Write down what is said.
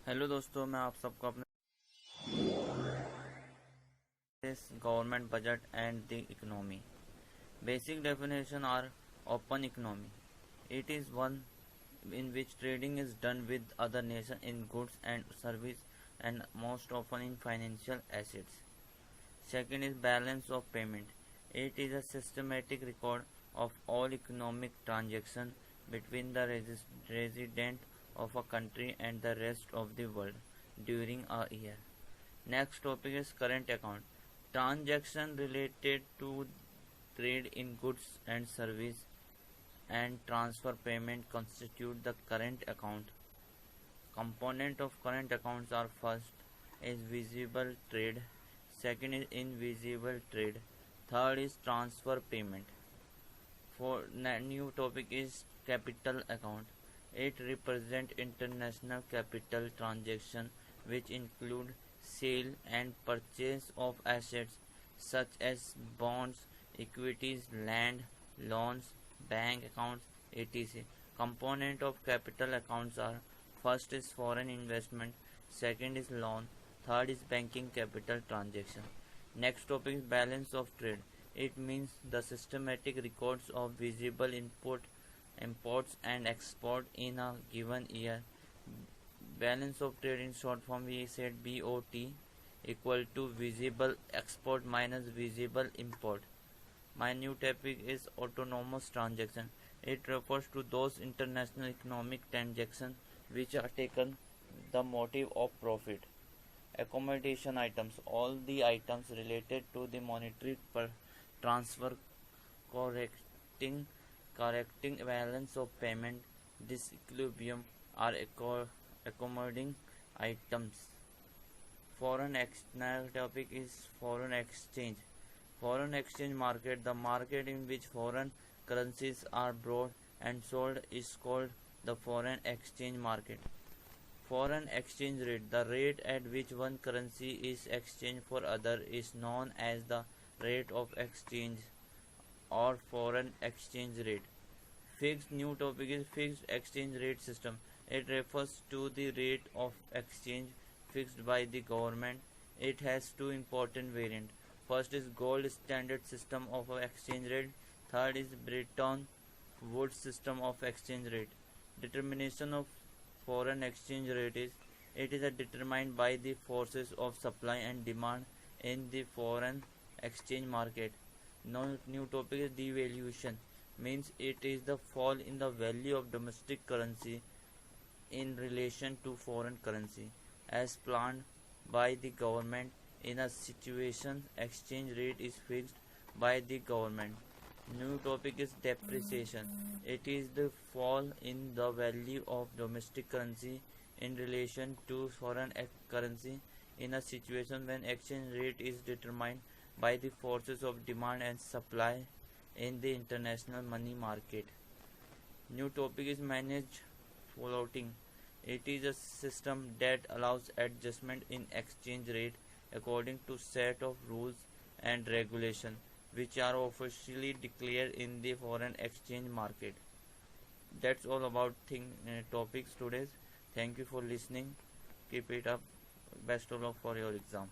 Hello दोस्तों, मैं आप सबको अपने government budget and the economy. Basic definition are open economy. It is one in which trading is done with other nations in goods and service and most often in financial assets. Second is balance of payment. It is a systematic record of all economic transactions between the resident of a country and the rest of the world during a year. Next topic is current account. Transaction related to trade in goods and service and transfer payment constitute the current account. Component of current accounts are: first is visible trade, second is invisible trade, third is transfer payment. For new topic is capital account. It represents international capital transaction which include sale and purchase of assets such as bonds, equities, land, loans, bank accounts, etc. Component of capital accounts are: first is foreign investment, second is loan, third is banking capital transaction. Next topic is balance of trade. It means the systematic records of visible imports and export in a given year. Balance of trade in short form we said BOT equal to visible export minus visible import. My new topic is autonomous transaction. It refers to those international economic transactions which are taken the motive of profit. Accommodation items. All the items related to the monetary transfer, correcting correcting balance of payment disequilibrium are accommodating items. Foreign exchange topic is foreign exchange. Foreign exchange market, the market in which foreign currencies are bought and sold, is called the foreign exchange market. Foreign exchange rate, the rate at which one currency is exchanged for other, is known as the rate of exchange or foreign exchange rate. Fixed new topic is fixed exchange rate system. It refers to the rate of exchange fixed by the government. It has two important variants. First is gold standard system of exchange rate. Third is Bretton Woods system of exchange rate. Determination of foreign exchange rate is: it is determined by the forces of supply and demand in the foreign exchange market. Now new topic is devaluation. Means it is the fall in the value of domestic currency in relation to foreign currency as planned by the government. In a situation exchange rate is fixed by the government. New topic is depreciation. It is the fall in the value of domestic currency in relation to foreign currency in a situation when exchange rate is determined by the forces of demand and supply in the international money market. New topic is managed floating. It is a system that allows adjustment in exchange rate according to set of rules and regulations which are officially declared in the foreign exchange market. That's all about topics today. Thank you for listening. Keep it up. Best of luck for your exam.